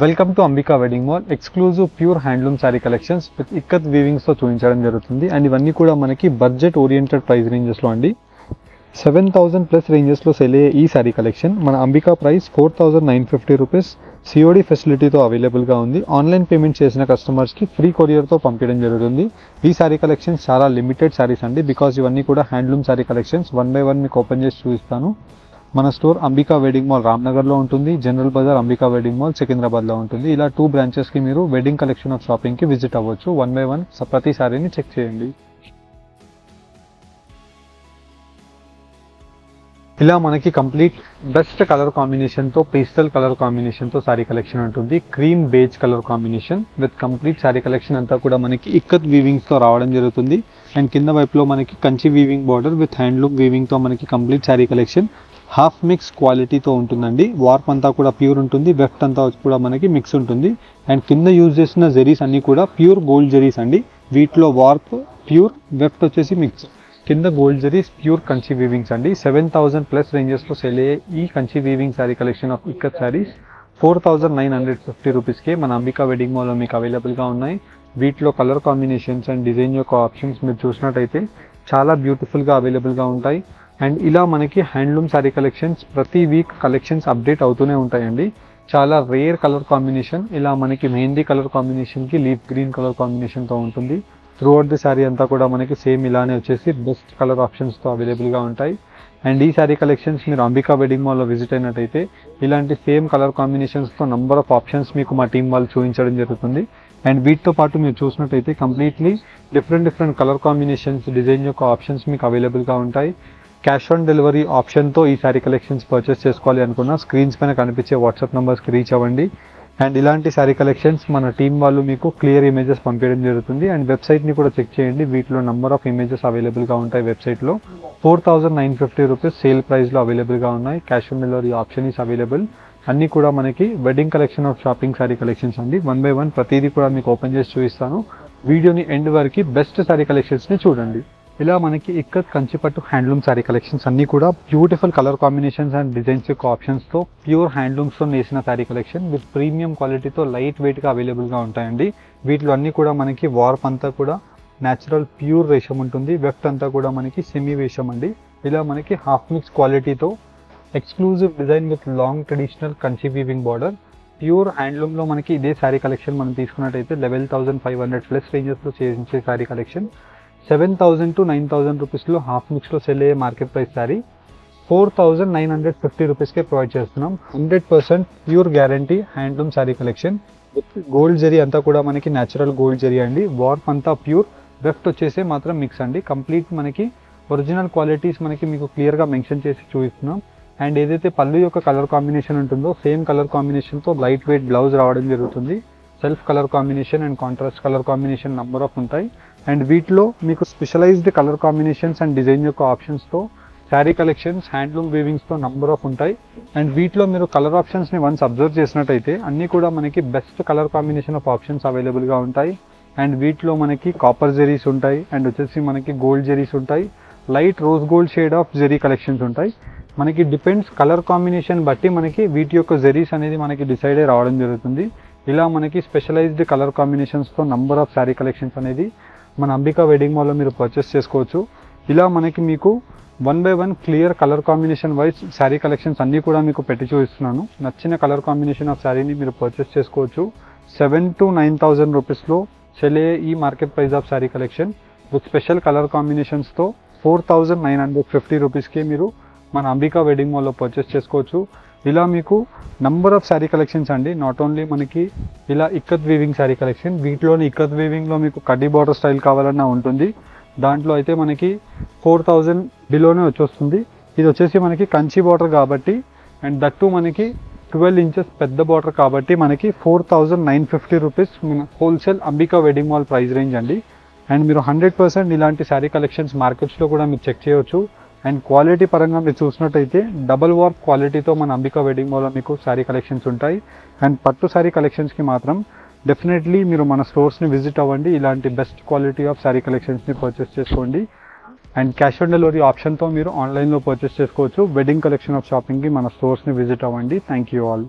Welcome to Ambika wedding mall. Exclusive pure handloom saree collections with ikat weavings తో చూపించడం జరుగుతుంది. And ఇవన్నీ కూడా మనకి బడ్జెట్ ఓరియంటెడ్ ప్రైస్ రేంజెస్ లో అండి. 7,000 ప్లస్ రేంజెస్ లో సెల్ అయ్యే ఈ శారీ కలెక్షన్ మన అంబికా ప్రైస్ 4,950 రూపీస్ సిఓడి ఫెసిలిటీతో అవైలబుల్ గా ఉంది. ఆన్లైన్ పేమెంట్ చేసిన కస్టమర్స్ కి ఫ్రీ కొరియర్ తో పంపించడం జరుగుతుంది. ఈ శారీ కలెక్షన్స్ చాలా లిమిటెడ్ శారీస్ అండి, బికాస్ ఇవన్నీ కూడా హ్యాండ్లూమ్ శారీ కలెక్షన్స్. 1 by 1 మీకు ఓపెన్ చేసి చూపిస్తాను. మన స్టోర్ అంబికా వెడ్డింగ్ మాల్ రామ్నగర్లో ఉంటుంది. General Bazar Ambika wedding mall సికింద్రాబాద్లో ఉంటుంది. ఇలా 2 బ్రాంచెస్కి మీరు వెడ్డింగ్ కలెక్షన్ ఆఫ్ షాపింగ్కి విజిట్ అవ్వచ్చు. 1 by 1 ప్రతి సారీని చెక్ చేయండి. ఇలా మనకి కంప్లీట్ బెస్ట్ కలర్ కాంబినేషన్తో పేస్టల్ కలర్ కాంబినేషన్తో శారీ కలెక్షన్ ఉంటుంది. Cream beige colour combination with complete saree collection అంతా కూడా మనకి ఇక్కత్ వీవింగ్స్తో రావడం జరుగుతుంది. అండ్ కింద వైపులో మనకి Kanchi weaving border with handloom వీవింగ్తో మనకి complete saree collection half mix క్వాలిటీతో ఉంటుందండి. వార్ప్ అంతా కూడా ప్యూర్ ఉంటుంది, వెఫ్ట్ అంతా కూడా మనకి మిక్స్ ఉంటుంది. అండ్ కింద యూజ్ చేసిన జెరీస్ అన్నీ కూడా ప్యూర్ గోల్డ్ జెరీస్ అండి. వీటిలో వార్ప్ ప్యూర్, వెఫ్ట్ వచ్చేసి మిక్స్. కింద గోల్డ్ జెరీస్ ప్యూర్ కంచి వీవింగ్స్ అండి. 7,000 ప్లస్ రేంజెస్లో సెల్ అయ్యే ఈ Kanchi weaving sari collection of ikat saris 4,950 రూపీస్కే మన అంబికా వెడ్డింగ్ మాల్లో మీకు అవైలబుల్గా ఉన్నాయి. వీటిలో కలర్ కాంబినేషన్స్ అండ్ డిజైన్ యొక్క ఆప్షన్స్ మీరు చూసినట్టయితే చాలా బ్యూటిఫుల్గా అవైలబుల్గా ఉంటాయి. అండ్ ఇలా మనకి హ్యాండ్లూమ్ శారీ కలెక్షన్స్ ప్రతి వీక్ కలెక్షన్స్ అప్డేట్ అవుతూనే ఉంటాయండి. చాలా రేర్ కలర్ కాంబినేషన్. ఇలా మనకి మెహందీ కలర్ కాంబినేషన్కి లీఫ్ గ్రీన్ కలర్ కాంబినేషన్తో ఉంటుంది. త్రూ అవుట్ ది శారీ అంతా కూడా మనకి సేమ్ ఇలానే వచ్చేసి బెస్ట్ కలర్ ఆప్షన్స్తో అవైలబుల్గా ఉంటాయి. అండ్ ఈ శారీ కలెక్షన్స్ మీరు అంబికా వెడ్డింగ్ మాల్లో విజిట్ అయినట్టయితే ఇలాంటి సేమ్ కలర్ కాంబినేషన్స్తో నంబర్ ఆఫ్ ఆప్షన్స్ మీకు మా టీం వాళ్ళు చూపించడం జరుగుతుంది. అండ్ వీటితో పాటు మీరు చూసినట్టయితే completely different colour combinations, design యొక్క ఆప్షన్స్ మీకు అవైలబుల్గా ఉంటాయి. క్యాష్ ఆన్ డెలివరీ ఆప్షన్తో ఈ శారీ కలెక్షన్స్ పర్చేస్ చేసుకోవాలి అనుకున్న స్క్రీన్స్ పైన కనిపించే వాట్సాప్ నెంబర్స్కి రీచ్ అవ్వండి. అండ్ ఇలాంటి శారీ కలెక్షన్స్ మన టీం వాళ్ళు మీకు క్లియర్ ఇమేజెస్ పంపించడం జరుగుతుంది. అండ్ వెబ్సైట్ని కూడా చెక్ చేయండి. వీటిలో నెంబర్ ఆఫ్ ఇమేజెస్ అవైలబుల్గా ఉంటాయి. వెబ్సైట్లో 4,950 రూపీస్ సేల్ ప్రైస్లో అవైలబుల్గా ఉన్నాయి. Cash on delivery option is available. అన్నీ కూడా మనకి wedding collection of shopping sari collections అండి. 1 by 1 ప్రతిదీ కూడా మీకు ఓపెన్ చేసి చూపిస్తాను. వీడియోని ఎండ్ వరకు బెస్ట్ శారీ కలెక్షన్స్ని చూడండి. ఇలా మనకి ఇక్కత్ కంచిపట్టు హ్యాండ్లూమ్ శారీ కలెక్షన్స్ అన్నీ కూడా beautiful colour combinations and designs యొక్క ఆప్షన్స్తో ప్యూర్ హ్యాండ్లూమ్స్తో నేసిన శారీ కలెక్షన్ విత్ ప్రీమియం క్వాలిటీతో లైట్ వెయిట్గా అవైలబుల్గా ఉంటాయండి. వీటిలో అన్నీ కూడా మనకి వార్ప్ అంతా కూడా న్యాచురల్ ప్యూర్ రేషం ఉంటుంది. వెఫ్ట్ అంతా కూడా మనకి సెమీ రేషం అండి. ఇలా మనకి హాఫ్ మిక్స్ క్వాలిటీతో exclusive design with long traditional Kanchi weaving border pure హ్యాండ్లూమ్లో మనకి ఇదే శారీ కలెక్షన్ మనం తీసుకున్నట్టయితే 11,500 ప్లస్ రేంజెస్లో చేయించే శారీ కలెక్షన్ 7,000 to 9,000 రూపీస్లో హాఫ్ మిక్స్లో సెల్ అయ్యే మార్కెట్ ప్రైస్ శారీ 4,950 రూపీస్కే ప్రొవైడ్ చేస్తున్నాం. 100% pure guarantee handloom sari collection with gold zari అంతా కూడా మనకి న్యాచురల్ గోల్డ్ జరీ అండి. వార్ప్ అంతా ప్యూర్, వెఫ్ట్ వచ్చేసి మాత్రం మిక్స్ అండి. కంప్లీట్ మనకి ఒరిజినల్ క్వాలిటీస్ మనకి మీకు క్లియర్గా మెన్షన్ చేసి చూపిస్తున్నాం. అండ్ ఏదైతే పళ్ళు యొక్క కలర్ కాంబినేషన్ ఉంటుందో సేమ్ కలర్ కాంబినేషన్తో లైట్ వెయిట్ బ్లౌజ్ రావడం జరుగుతుంది. Self colour combination and contrast colour combination number of ఉంటాయి. అండ్ వీటిలో మీకు specialised colour combinations and design యొక్క ఆప్షన్స్తో శారీ కలెక్షన్స్ హ్యాండ్లూమ్ వీవింగ్స్తో నంబర్ ఆఫ్ ఉంటాయి. అండ్ వీటిలో మీరు కలర్ ఆప్షన్స్ని వన్స్ అబ్జర్వ్ చేసినట్టయితే అన్నీ కూడా మనకి best colour combination of options అవైలబుల్గా ఉంటాయి. అండ్ వీటిలో మనకి కాపర్ జెరీస్ ఉంటాయి అండ్ వచ్చేసి మనకి గోల్డ్ జెరీస్ ఉంటాయి. Light rose gold shade of zari collections ఉంటాయి. మనకి డిపెండ్స్ కలర్ కాంబినేషన్ బట్టి మనకి వీటి యొక్క జెరీస్ అనేది మనకి డిసైడ్ అయ్యి రావడం జరుగుతుంది. ఇలా మనకి స్పెషలైజ్డ్ కలర్ కాంబినేషన్స్తో నంబర్ ఆఫ్ శారీ కలెక్షన్స్ అనేది మన అంబికా వెడ్డింగ్ మాల్లో మీరు పర్చేస్ చేసుకోవచ్చు. ఇలా మనకి మీకు 1 by 1 clear colour combination wise sari collections అన్నీ కూడా మీకు పెట్టి చూపిస్తున్నాను. నచ్చిన కలర్ కాంబినేషన్ ఆఫ్ శారీని మీరు పర్చేస్ చేసుకోవచ్చు. 7,000 to 9,000 రూపీస్లో సెల్ అయ్యే ఈ market price of saree collection with special colour కాంబినేషన్స్తో 4,950 రూపీస్కే మీరు మన అంబికా వెడ్డింగ్ మాల్లో పర్చేస్ చేసుకోవచ్చు. ఇలా మీకు నంబర్ ఆఫ్ శారీ కలెక్షన్స్ అండి. నాట్ ఓన్లీ మనకి ఇలా ఇక్కత్ వీవింగ్ శారీ కలెక్షన్, వీటిలోని ఇక్కత్ వీవింగ్లో మీకు కడ్డీ బార్డర్ స్టైల్ కావాలన్నా ఉంటుంది. దాంట్లో అయితే మనకి 4,000 బిలోనే వచ్చేస్తుంది. ఇది వచ్చేసి మనకి కంచి బార్డర్ కాబట్టి అండ్ దట్టు మనకి 12 ఇంచెస్ పెద్ద బార్డర్ కాబట్టి మనకి 4,950 rupees wholesale Ambika wedding mall price range అండి. అండ్ మీరు 100% ఇలాంటి శారీ కలెక్షన్స్ మార్కెట్స్లో కూడా మీరు చెక్ చేయవచ్చు. అండ్ క్వాలిటీ పరంగా మీరు చూసినట్టయితే డబల్ వార్ప్ క్వాలిటీతో మన అంబికా వెడ్డింగ్ మాల్లో మీకు శారీ కలెక్షన్స్ ఉంటాయి. అండ్ పట్టు శారీ కలెక్షన్స్కి మాత్రం డెఫినెట్లీ మీరు మన స్టోర్స్ని విజిట్ అవ్వండి. ఇలాంటి బెస్ట్ క్వాలిటీ ఆఫ్ శారీ కలెక్షన్స్ని పర్చేస్ చేసుకోండి. అండ్ క్యాష్ ఆన్ డెలివరీ ఆప్షన్తో మీరు ఆన్లైన్లో పర్చేస్ చేసుకోవచ్చు. వెడ్డింగ్ కలెక్షన్ ఆఫ్ షాపింగ్కి మన స్టోర్స్ని విజిట్ అవ్వండి. Thank you all.